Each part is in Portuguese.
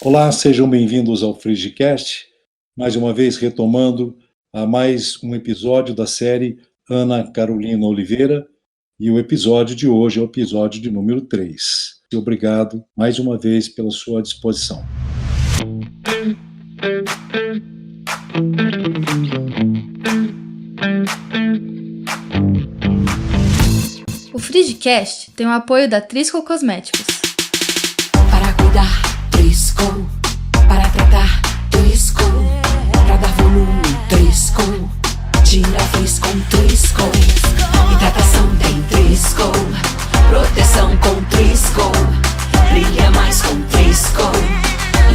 Olá, sejam bem-vindos ao FrigiCast, mais uma vez retomando a mais um episódio da série Ana Carolina Oliveira, e o episódio de hoje é o episódio de número 3. Obrigado mais uma vez pela sua disposição. O FrigiCast tem o apoio da Trisco Cosméticos. Para cuidar, Trisco. Para tratar, Trisco. Para dar volume, Trisco. Tira frizz com Trisco. Hidratação tem Trisco. Proteção com Trisco. Brilha mais com Trisco.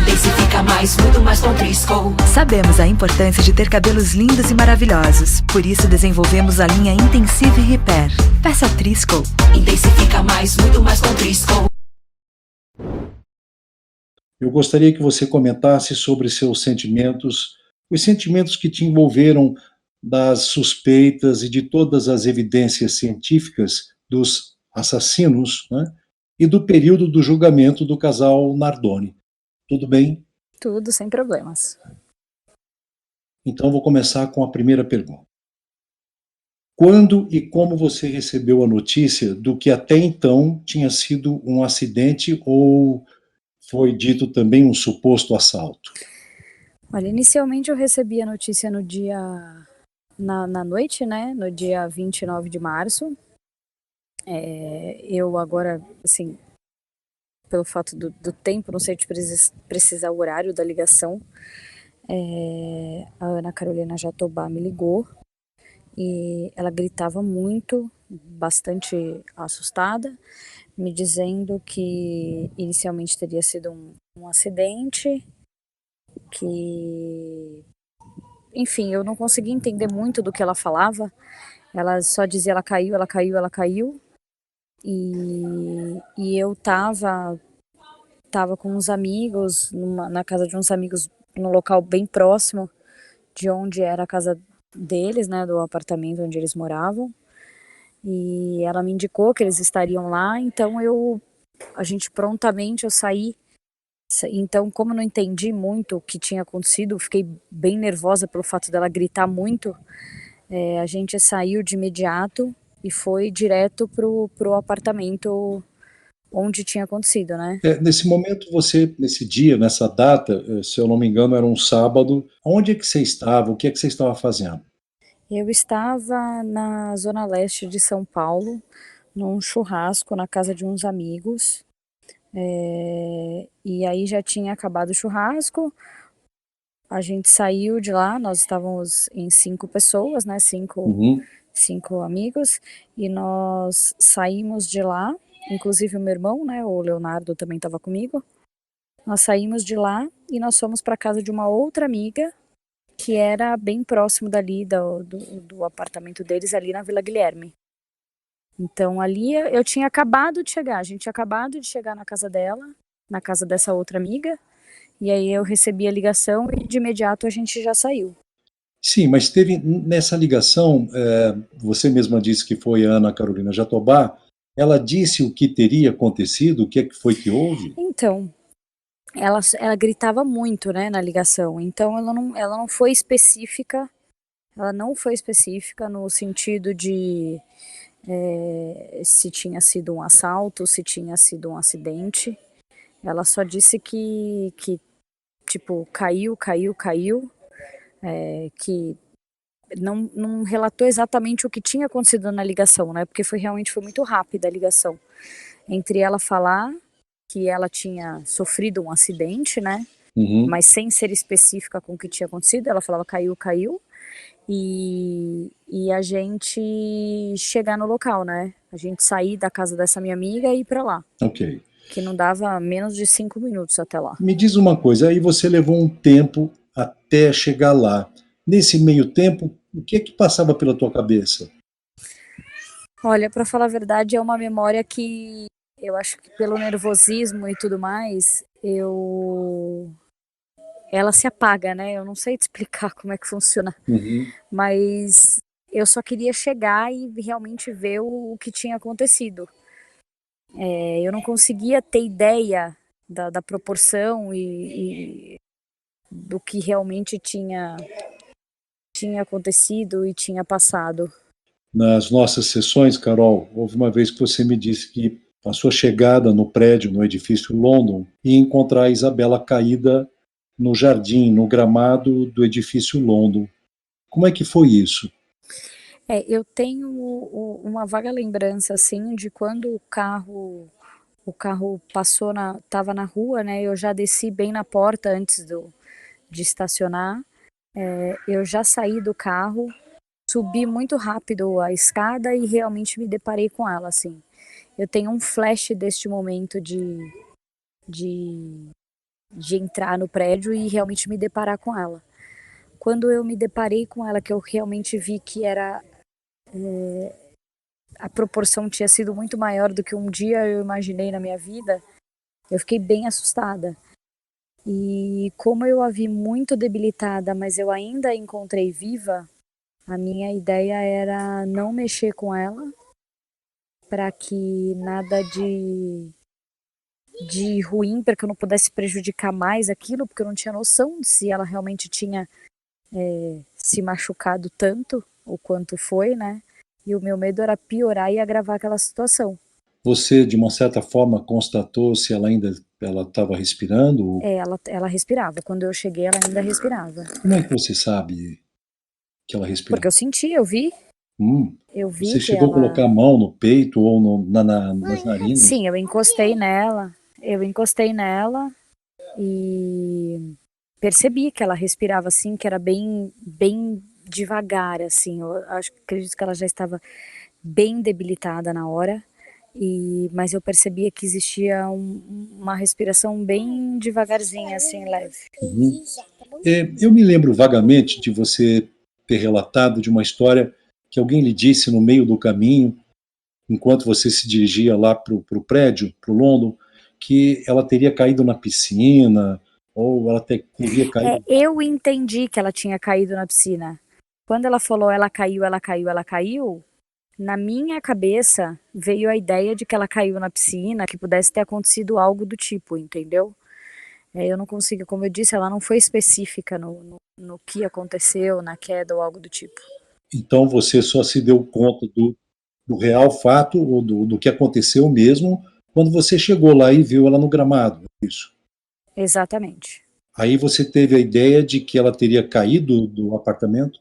Intensifica mais, muito mais com Trisco. Sabemos a importância de ter cabelos lindos e maravilhosos. Por isso desenvolvemos a linha Intensive Repair. Peça Trisco. Intensifica mais, muito mais com Trisco. Eu gostaria que você comentasse sobre seus sentimentos, os sentimentos que te envolveram das suspeitas e de todas as evidências científicas dos assassinos, né, e do período do julgamento do casal Nardoni. Tudo bem? Tudo, sem problemas. Então vou começar com a primeira pergunta. Quando e como você recebeu a notícia do que até então tinha sido um acidente ou foi dito também um suposto assalto? Olha, inicialmente eu recebi a notícia na noite, né, no dia 29 de março. Eu agora, assim, pelo fato do tempo, não sei te precisar o horário da ligação, a Ana Carolina Jatobá me ligou e ela gritava muito, bastante assustada, me dizendo que inicialmente teria sido um acidente, que, enfim, eu não conseguia entender muito do que ela falava. Ela só dizia ela caiu, ela caiu, ela caiu. E eu tava com uns amigos, na casa de uns amigos, num local bem próximo de onde era a casa deles, né, do apartamento onde eles moravam. E ela me indicou que eles estariam lá, então eu saí. Então, como eu não entendi muito o que tinha acontecido, fiquei bem nervosa pelo fato dela gritar muito. A gente saiu de imediato e foi direto pro apartamento onde tinha acontecido, né? Nesse momento, você, nesse dia, nessa data, se eu não me engano, era um sábado, onde é que você estava? O que é que você estava fazendo? Eu estava na zona leste de São Paulo, num churrasco na casa de uns amigos. E aí já tinha acabado o churrasco, a gente saiu de lá, nós estávamos em 5 pessoas, né, cinco amigos, e nós saímos de lá, inclusive o meu irmão, né, o Leonardo também estava comigo. Nós saímos de lá e nós fomos para casa de uma outra amiga, que era bem próximo dali do apartamento deles, ali na Vila Guilherme. Então ali eu tinha acabado de chegar, a gente tinha acabado de chegar na casa dela, na casa dessa outra amiga, e aí eu recebi a ligação e de imediato a gente já saiu. Sim, mas teve nessa ligação, você mesma disse que foi a Ana Carolina Jatobá, ela disse o que teria acontecido, o que é que foi que houve? Então, ela gritava muito, né, na ligação, então ela não foi específica, no sentido de se tinha sido um assalto, se tinha sido um acidente. Ela só disse que tipo, caiu, que não relatou exatamente o que tinha acontecido na ligação, né? Porque realmente foi muito rápida a ligação. Entre ela falar que ela tinha sofrido um acidente, né? Uhum. Mas sem ser específica com o que tinha acontecido, ela falava caiu, e a gente chegar no local, né? A gente sair da casa dessa minha amiga e ir pra lá. Ok. Que não dava menos de 5 minutos até lá. Me diz uma coisa, aí você levou um tempo até chegar lá. Nesse meio tempo, o que é que passava pela tua cabeça? Olha, pra falar a verdade, é uma memória que eu acho que pelo nervosismo e tudo mais, ela se apaga, né? Eu não sei te explicar como é que funciona, Uhum. mas eu só queria chegar e realmente ver o que tinha acontecido. Eu não conseguia ter ideia da proporção e do que realmente tinha acontecido e tinha passado. Nas nossas sessões, Carol, houve uma vez que você me disse que a sua chegada no prédio, no edifício London, ia encontrar a Isabela caída no jardim, no gramado do edifício London. Como é que foi isso? Eu tenho uma vaga lembrança, assim, de quando o carro passou, estava na rua, né? Eu já desci bem na porta antes de estacionar. Eu já saí do carro, subi muito rápido a escada e realmente me deparei com ela, assim. Eu tenho um flash deste momento de entrar no prédio e realmente me deparar com ela. Quando eu me deparei com ela, que eu realmente vi que era a proporção tinha sido muito maior do que um dia eu imaginei na minha vida, eu fiquei bem assustada. E como eu a vi muito debilitada, mas eu ainda a encontrei viva, a minha ideia era não mexer com ela, para que nada de ruim, para que eu não pudesse prejudicar mais aquilo, porque eu não tinha noção de se ela realmente tinha se machucado tanto, o quanto foi, né? E o meu medo era piorar e agravar aquela situação. Você, de uma certa forma, constatou se ela ainda estava respirando? Ela respirava. Quando eu cheguei, ela ainda respirava. Como é que você sabe que ela respirava? Porque eu senti, eu vi. Eu vi você que chegou ela... a colocar a mão no peito ou nas narinas? Sim, eu encostei nela. E percebi que ela respirava assim, que era bem, bem devagar, assim. Eu acredito que ela já estava bem debilitada na hora. Mas eu percebia que existia uma respiração bem devagarzinha, assim, leve. Eu me lembro vagamente de você ter relatado de uma história que alguém lhe disse no meio do caminho, enquanto você se dirigia lá para o prédio, para o London, que ela teria caído na piscina, ou ela teria caído... Eu entendi que ela tinha caído na piscina. Quando ela falou ela caiu, na minha cabeça veio a ideia de que ela caiu na piscina, que pudesse ter acontecido algo do tipo, entendeu? Eu não consigo, como eu disse, ela não foi específica no que aconteceu, na queda ou algo do tipo. Então você só se deu conta do real fato, ou do que aconteceu mesmo, quando você chegou lá e viu ela no gramado, isso? Exatamente. Aí você teve a ideia de que ela teria caído do apartamento?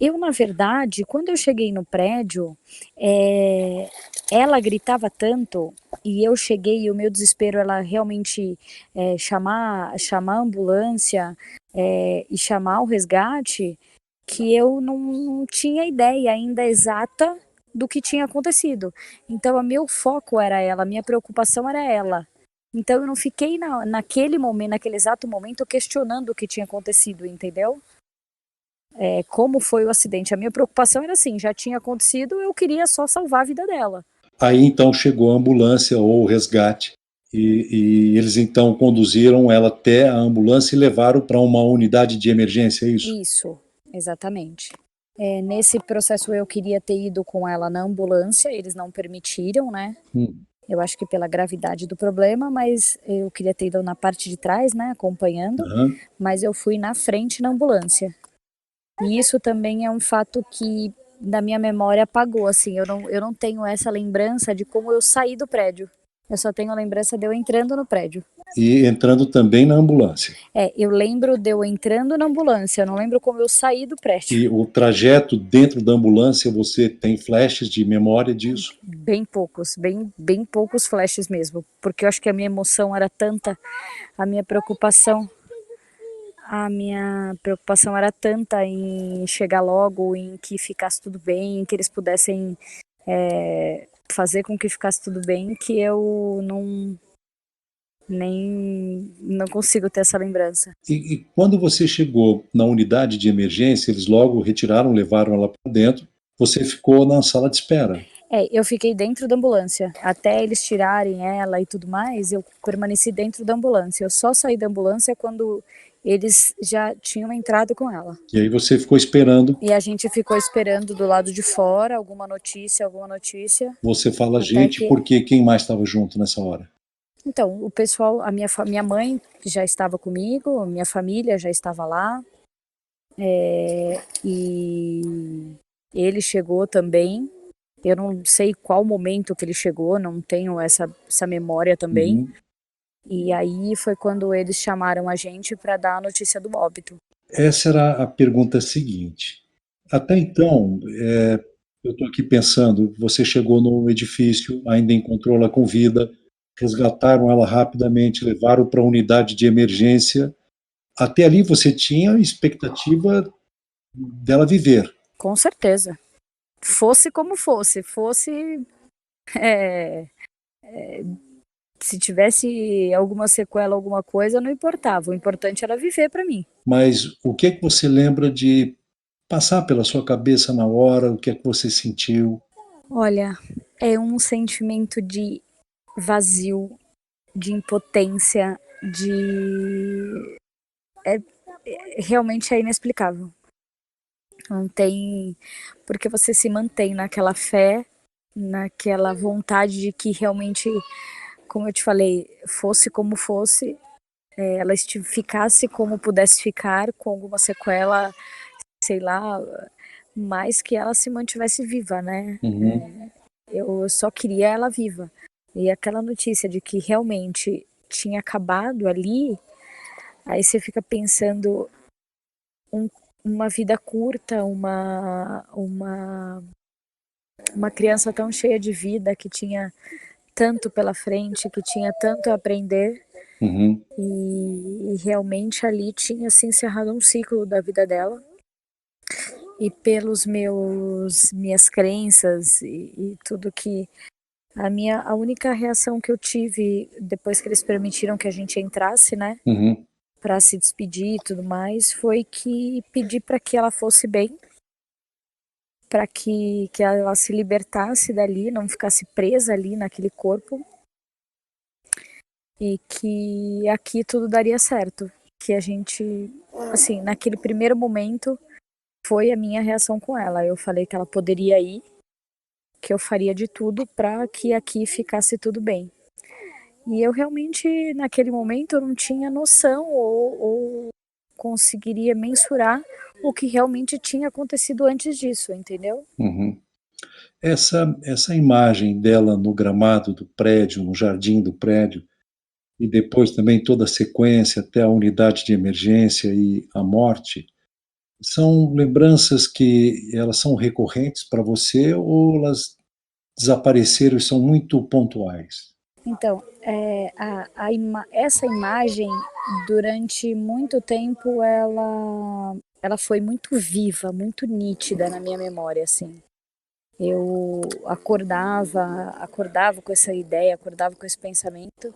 Eu, na verdade, quando eu cheguei no prédio, ela gritava tanto e eu cheguei e o meu desespero, ela realmente chamar a ambulância e chamar o resgate, que eu não tinha ideia ainda exata do que tinha acontecido. Então, o meu foco era ela, a minha preocupação era ela. Então, eu não fiquei naquele momento, naquele exato momento, questionando o que tinha acontecido, entendeu? Como foi o acidente. A minha preocupação era assim, já tinha acontecido, eu queria só salvar a vida dela. Aí então chegou a ambulância ou o resgate e eles então conduziram ela até a ambulância e levaram para uma unidade de emergência, é isso? Isso, exatamente. Nesse processo eu queria ter ido com ela na ambulância, eles não permitiram, né? Eu acho que pela gravidade do problema, mas eu queria ter ido na parte de trás, né, acompanhando, mas eu fui na frente na ambulância. E isso também é um fato que da minha memória apagou, assim, eu não tenho essa lembrança de como eu saí do prédio. Eu só tenho a lembrança de eu entrando no prédio. E entrando também na ambulância. Eu lembro de eu entrando na ambulância, eu não lembro como eu saí do prédio. E o trajeto dentro da ambulância, você tem flashes de memória disso? Bem poucos, bem poucos flashes mesmo, porque eu acho que a minha emoção era tanta, a minha preocupação era tanta em chegar logo, em que ficasse tudo bem, em que eles pudessem fazer com que ficasse tudo bem, que eu não consigo ter essa lembrança. E quando você chegou na unidade de emergência, eles logo retiraram, levaram ela para dentro, você ficou na sala de espera? Eu fiquei dentro da ambulância. Até eles tirarem ela e tudo mais, eu permaneci dentro da ambulância. Eu só saí da ambulância quando eles já tinham entrado com ela. E aí você ficou esperando? E a gente ficou esperando do lado de fora alguma notícia. Você fala gente porque quem mais estava junto nessa hora? Então, o pessoal, minha mãe já estava comigo, minha família já estava lá, e ele chegou também. Eu não sei qual momento que ele chegou, não tenho essa memória também. Uhum. E aí foi quando eles chamaram a gente para dar a notícia do óbito. Essa era a pergunta seguinte. Até então, eu estou aqui pensando, você chegou no edifício, ainda encontrou ela com vida, resgataram ela rapidamente, levaram para a unidade de emergência. Até ali você tinha expectativa dela viver. Com certeza. Fosse como fosse, se tivesse alguma sequela, alguma coisa, não importava. O importante era viver para mim. Mas o que é que você lembra de passar pela sua cabeça na hora? O que é que você sentiu? Olha, é um sentimento de vazio, de impotência, realmente é inexplicável. Não tem, porque você se mantém naquela fé, naquela vontade de que realmente, como eu te falei, fosse como fosse, ela ficasse como pudesse ficar, com alguma sequela, sei lá, mas que ela se mantivesse viva, né? Uhum. Eu só queria ela viva. E aquela notícia de que realmente tinha acabado ali, aí você fica pensando uma vida curta, uma criança tão cheia de vida, que tinha tanto pela frente, que tinha tanto a aprender, Uhum. e realmente ali tinha se encerrado um ciclo da vida dela. E pelos minhas crenças e tudo que a única reação que eu tive depois que eles permitiram que a gente entrasse, né, Uhum. para se despedir e tudo mais, foi que pedir para que ela fosse bem, para que ela se libertasse dali, não ficasse presa ali naquele corpo, e que aqui tudo daria certo. Que a gente, assim, naquele primeiro momento, foi a minha reação com ela. Eu falei que ela poderia ir, que eu faria de tudo para que aqui ficasse tudo bem. E eu realmente, naquele momento, eu não tinha noção ou conseguiria mensurar o que realmente tinha acontecido antes disso, entendeu? Uhum. Essa imagem dela no gramado do prédio, no jardim do prédio, e depois também toda a sequência até a unidade de emergência e a morte, são lembranças que elas são recorrentes para você ou elas desapareceram e são muito pontuais? Então, essa imagem, durante muito tempo, ela foi muito viva, muito nítida na minha memória, assim. Eu acordava com essa ideia, acordava com esse pensamento,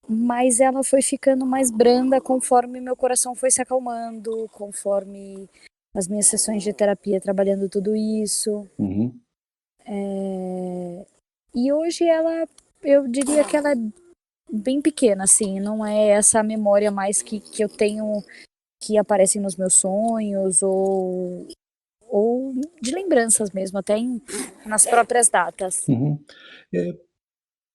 mas ela foi ficando mais branda conforme meu coração foi se acalmando, conforme as minhas sessões de terapia trabalhando tudo isso. Uhum. E hoje eu diria que ela é bem pequena, assim, não é essa memória mais que eu tenho, que aparecem nos meus sonhos ou de lembranças mesmo, até nas próprias datas. Uhum. É,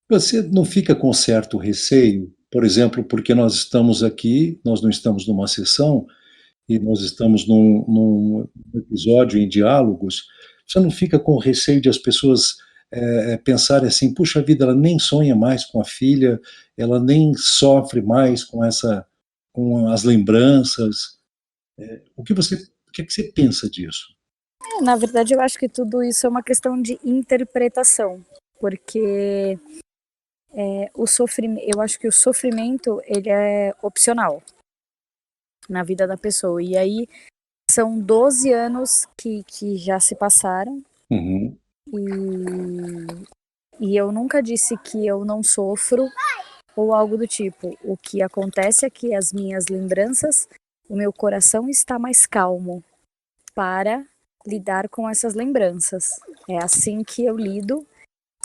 você não fica com certo receio, por exemplo, porque nós estamos aqui, nós não estamos numa sessão, e nós estamos num episódio em diálogos, você não fica com receio de as pessoas pensarem assim, puxa vida, ela nem sonha mais com a filha, ela nem sofre mais com as lembranças. O que você pensa disso? Na verdade, eu acho que tudo isso é uma questão de interpretação, porque eu acho que o sofrimento ele é opcional na vida da pessoa. E aí são 12 anos que já se passaram, Uhum. e eu nunca disse que eu não sofro ou algo do tipo. O que acontece é que as minhas lembranças, o meu coração está mais calmo para lidar com essas lembranças. É assim que eu lido.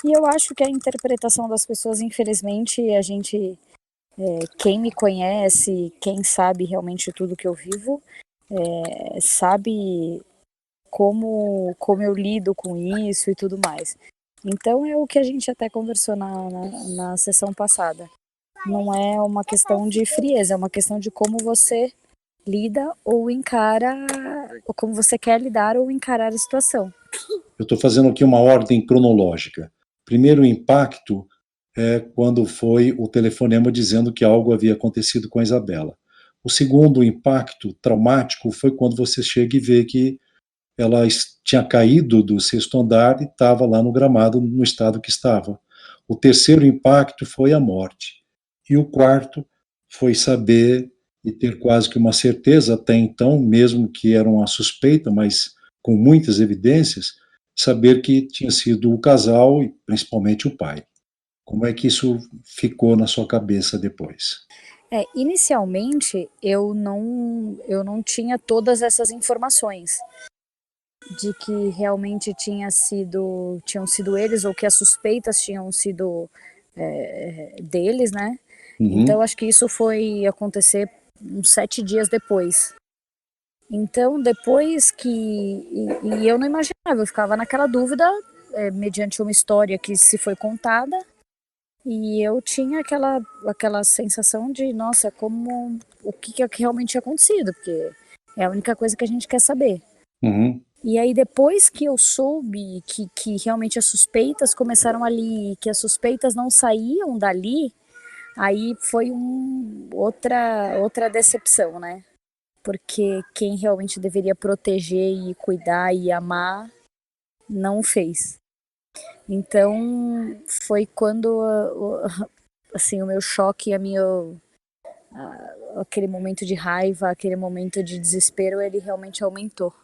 E eu acho que a interpretação das pessoas, infelizmente, quem me conhece, quem sabe realmente tudo que eu vivo, sabe como eu lido com isso e tudo mais. Então é o que a gente até conversou na sessão passada. Não é uma questão de frieza, é uma questão de como você lida ou encara, ou como você quer lidar ou encarar a situação. Eu estou fazendo aqui uma ordem cronológica. Primeiro impacto é quando foi o telefonema dizendo que algo havia acontecido com a Isabela. O segundo impacto traumático foi quando você chega e vê que ela tinha caído do sexto andar e estava lá no gramado no estado que estava. O terceiro impacto foi a morte. E o quarto foi saber e ter quase que uma certeza até então, mesmo que era uma suspeita, mas com muitas evidências, saber que tinha sido o casal e principalmente o pai. Como é que isso ficou na sua cabeça depois? Inicialmente eu não tinha todas essas informações de que realmente tinham sido eles ou que as suspeitas tinham sido deles, né? Então acho que isso foi acontecer uns 7 dias depois. Então depois que e eu não imaginava, eu ficava naquela dúvida mediante uma história que se foi contada. E eu tinha aquela sensação de, nossa, o que realmente tinha acontecido, porque é a única coisa que a gente quer saber. E aí depois que eu soube que realmente as suspeitas começaram ali, que as suspeitas não saíam dali, aí foi outra decepção, né? Porque quem realmente deveria proteger e cuidar e amar, não fez. Então foi quando assim, o meu choque, aquele momento de raiva, aquele momento de desespero, ele realmente aumentou.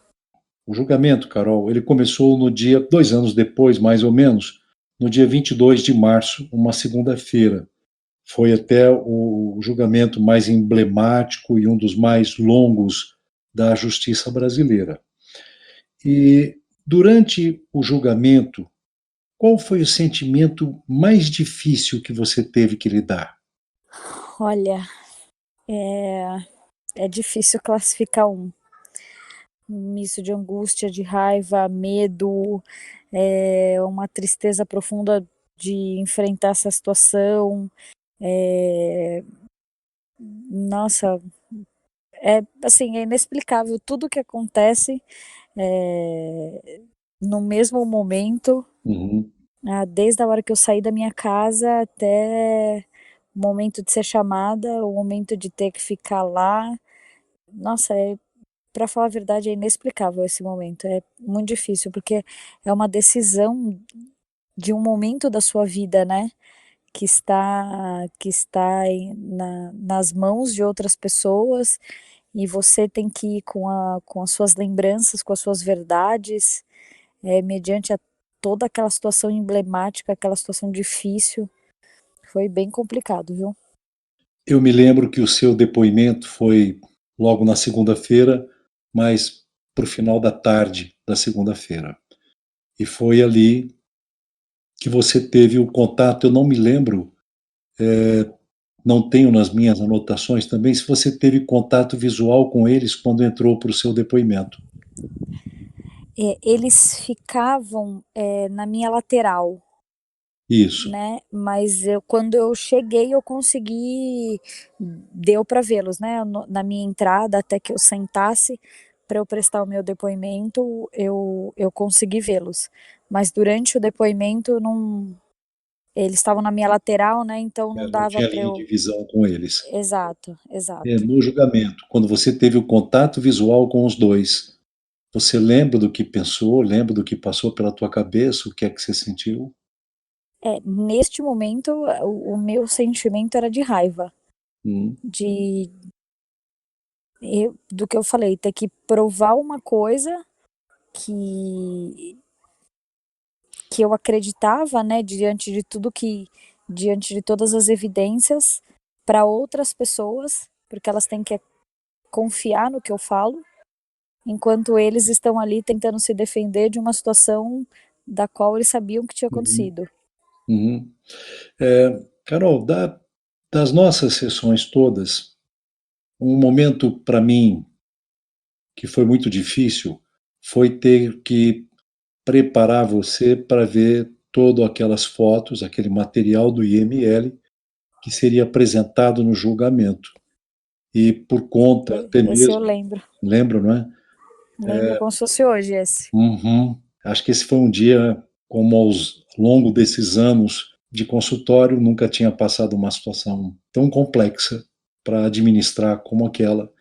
O julgamento, Carol, ele começou no dia, 2 anos depois, mais ou menos, no dia 22 de março, uma segunda-feira. Foi até o julgamento mais emblemático e um dos mais longos da justiça brasileira. E durante o julgamento, qual foi o sentimento mais difícil que você teve que lidar? Olha, é difícil classificar um misto de angústia, de raiva, medo, uma tristeza profunda de enfrentar essa situação. Nossa, assim, é inexplicável tudo que acontece no mesmo momento, desde a hora que eu saí da minha casa até o momento de ser chamada, o momento de ter que ficar lá. Nossa, para falar a verdade, é inexplicável esse momento. É muito difícil, porque é uma decisão de um momento da sua vida, né? Que está nas mãos de outras pessoas e você tem que ir com as suas lembranças, com as suas verdades, mediante toda aquela situação emblemática, aquela situação difícil. Foi bem complicado, viu? Eu me lembro que o seu depoimento foi logo na segunda-feira, mas para o final da tarde da segunda-feira. E foi ali que você teve o contato, eu não me lembro, não tenho nas minhas anotações também, se você teve contato visual com eles quando entrou para o seu depoimento. Eles ficavam na minha lateral, Isso. né? Mas quando eu cheguei, eu consegui, deu para vê-los, né? Na minha entrada, até que eu sentasse para eu prestar o meu depoimento, eu consegui vê-los. Mas durante o depoimento, não, eles estavam na minha lateral, né? Então não Não dava tinha para linha de eu. visão com eles. Exato, exato. No julgamento, quando você teve o contato visual com os dois, você lembra do que pensou, lembra do que passou pela tua cabeça, o que é que você sentiu? Neste momento, o meu sentimento era de raiva, de do que eu falei, ter que provar uma coisa que eu acreditava, né, diante de todas as evidências, para outras pessoas, porque elas têm que confiar no que eu falo, enquanto eles estão ali tentando se defender de uma situação da qual eles sabiam que tinha acontecido. Carol, das nossas sessões todas, um momento para mim que foi muito difícil foi ter que preparar você para ver todas aquelas fotos, aquele material do IML que seria apresentado no julgamento. E por conta até Esse eu mesmo... lembro. Lembra, não é? Lembro como se fosse hoje esse. Acho que esse foi um dia, como ao longo desses anos de consultório, nunca tinha passado uma situação tão complexa para administrar como aquela.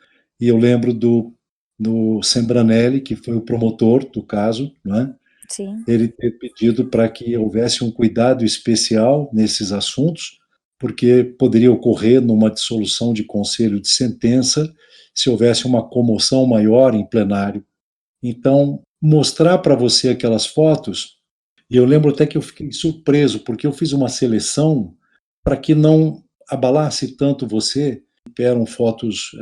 E eu lembro do Sembranelli, que foi o promotor do caso, não é? Sim. Ele ter pedido para que houvesse um cuidado especial nesses assuntos, porque poderia ocorrer numa dissolução de conselho de sentença se houvesse uma comoção maior em plenário. Então, mostrar para você aquelas fotos, e eu lembro até que eu fiquei surpreso, porque eu fiz uma seleção para que não abalasse tanto você. Eram fotos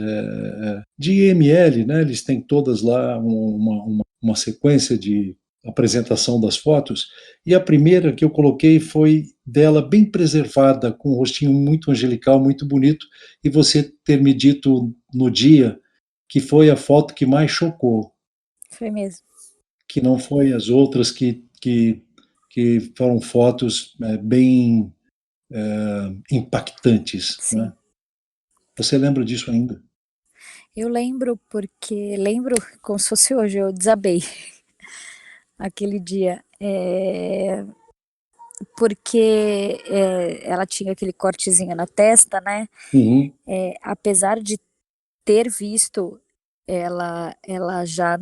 de IML, né? Eles têm todas lá uma sequência de apresentação das fotos, e a primeira que eu coloquei foi dela bem preservada, com um rostinho muito angelical, muito bonito, e você ter me dito no dia que foi a foto que mais chocou. Foi mesmo. Que não foi as outras que foram fotos bem impactantes. Sim. Né? Você lembra disso ainda? Eu lembro lembro como se fosse hoje, eu desabei aquele dia. Porque ela tinha aquele cortezinho na testa, né? Uhum. Apesar de ter visto ela já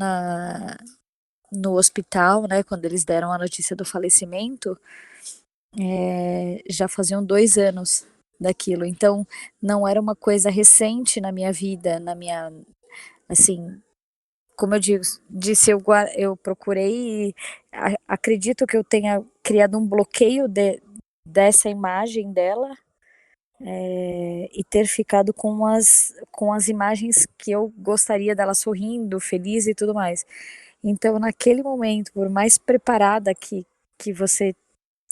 no hospital, né? Quando eles deram a notícia do falecimento, já faziam 2 anos daquilo. Então, não era uma coisa recente na minha vida, assim, como eu disse, eu procurei, acredito que eu tenha criado um bloqueio dessa imagem dela, e ter ficado com as imagens que eu gostaria dela sorrindo, feliz e tudo mais. Então, naquele momento, por mais preparada que você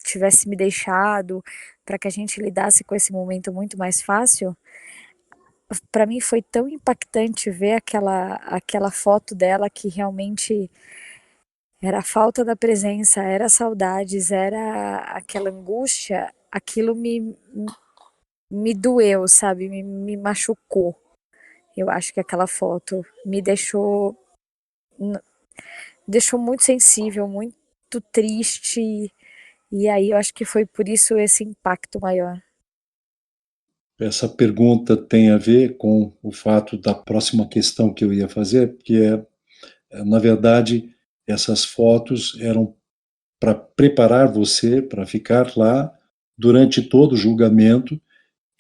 tivesse me deixado para que a gente lidasse com esse momento muito mais fácil, para mim foi tão impactante ver aquela foto dela, que realmente era a falta da presença, era saudades, era aquela angústia. Aquilo me doeu, sabe? Me machucou. Eu acho que aquela foto me deixou muito sensível, muito triste. E aí eu acho que foi por isso esse impacto maior. Essa pergunta tem a ver com o fato da próxima questão que eu ia fazer, que na verdade, essas fotos eram para preparar você para ficar lá durante todo o julgamento,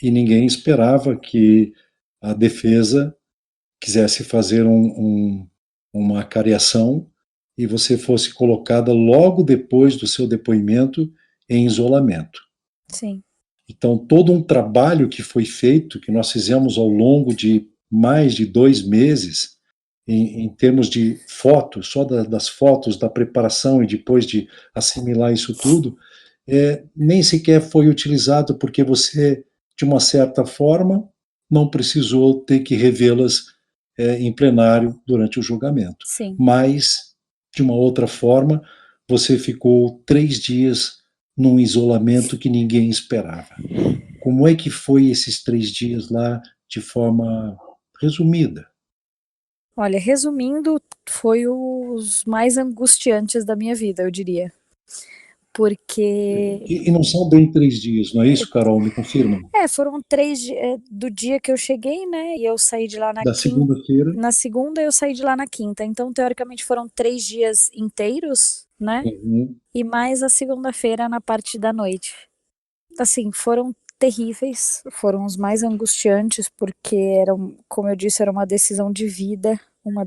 e ninguém esperava que a defesa quisesse fazer uma cariação e você fosse colocada logo depois do seu depoimento em isolamento. Sim. Então, todo um trabalho que foi feito, que nós fizemos ao longo de mais de 2 meses, em termos de fotos, só das fotos, da preparação e depois de assimilar isso tudo, nem sequer foi utilizado, porque você, de uma certa forma, não precisou ter que revê-las em plenário durante o julgamento. Sim. Mas, de uma outra forma, você ficou 3 dias num isolamento que ninguém esperava. Como é que foi esses 3 dias lá, de forma resumida? Olha, resumindo, foi os mais angustiantes da minha vida, eu diria. Porque... E não são bem 3 dias, não é isso, Carol? Me confirma. Foram 3 dias do dia que eu cheguei, né? E eu saí de lá na Da segunda-feira. Na segunda eu saí de lá na quinta. Então, teoricamente, foram 3 dias inteiros, né? Uhum. E mais a segunda-feira na parte da noite. Assim, foram terríveis, foram os mais angustiantes, porque como eu disse, era uma decisão de vida, uma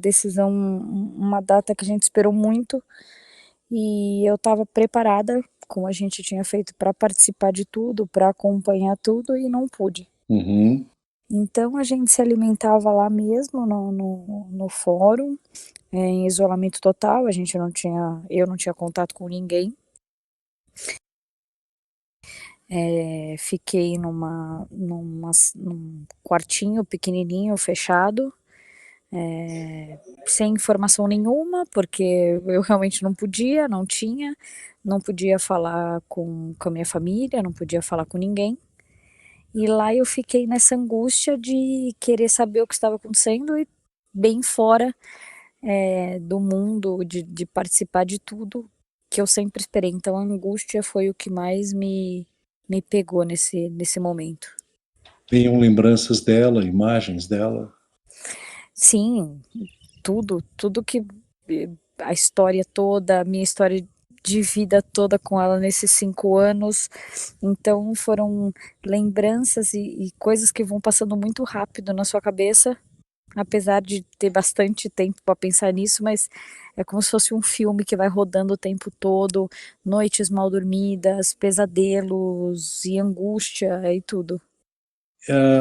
data que a gente esperou muito, e eu estava preparada, como a gente tinha feito, para participar de tudo, para acompanhar tudo, e não pude. Uhum. Então a gente se alimentava lá mesmo, no fórum, em isolamento total. Eu não tinha contato com ninguém. Fiquei num quartinho pequenininho, fechado, sem informação nenhuma, porque eu realmente não podia, não tinha não podia falar com a minha família, não podia falar com ninguém. E lá eu fiquei nessa angústia de querer saber o que estava acontecendo e bem fora do mundo, de participar de tudo que eu sempre esperei. Então a angústia foi o que mais me pegou nesse momento. Tenham lembranças dela, imagens dela? Sim, tudo que a história toda, a minha história de vida toda com ela nesses 5 anos. Então foram lembranças e coisas que vão passando muito rápido na sua cabeça, apesar de ter bastante tempo para pensar nisso, mas é como se fosse um filme que vai rodando o tempo todo, noites mal dormidas, pesadelos e angústia e tudo.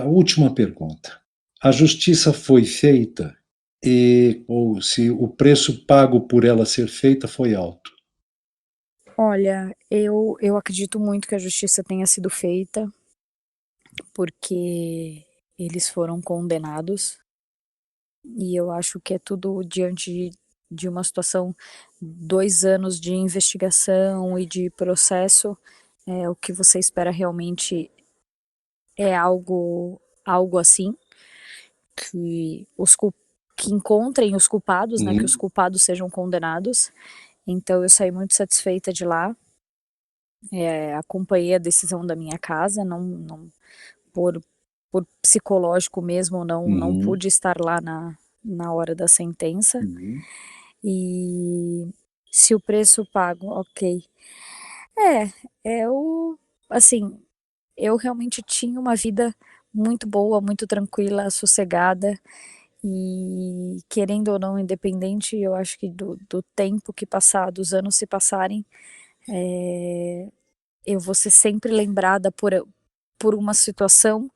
Última pergunta. A justiça foi feita ou se o preço pago por ela ser feita foi alto? Olha, eu acredito muito que a justiça tenha sido feita, porque eles foram condenados, e eu acho que é tudo diante de uma situação, 2 anos de investigação e de processo, o que você espera realmente é algo assim, que encontrem os culpados, né, que os culpados sejam condenados. Então eu saí muito satisfeita de lá, acompanhei a decisão da minha casa, não por psicológico mesmo, não pude estar lá na hora da sentença. E se o preço pago, ok. Assim, eu realmente tinha uma vida muito boa, muito tranquila, sossegada, e querendo ou não, independente, eu acho que do tempo que passar, dos anos se passarem, eu vou ser sempre lembrada por uma situação,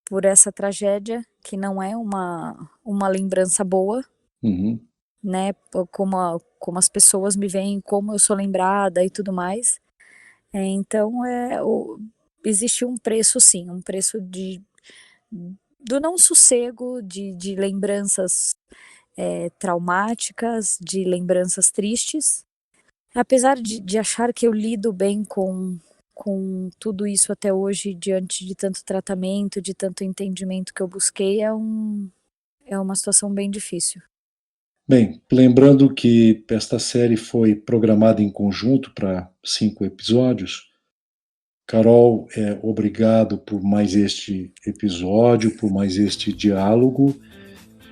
por essa tragédia, que não é uma lembrança boa, né, como as pessoas me veem, como eu sou lembrada e tudo mais. Então, existe um preço, sim, um preço do não sossego, de lembranças traumáticas, de lembranças tristes. Apesar de achar que eu lido bem com tudo isso até hoje, diante de tanto tratamento, de tanto entendimento que eu busquei, é uma situação bem difícil. Bem, lembrando que esta série foi programada em conjunto para 5 episódios. Carol, obrigado por mais este episódio, por mais este diálogo,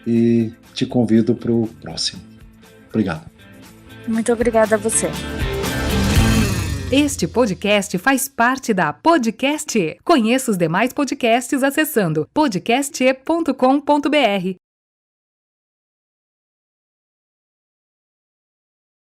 e te convido para o próximo. Obrigado. Muito obrigada a você. Este podcast faz parte da Podcast. Conheça os demais podcasts acessando podcast.com.br.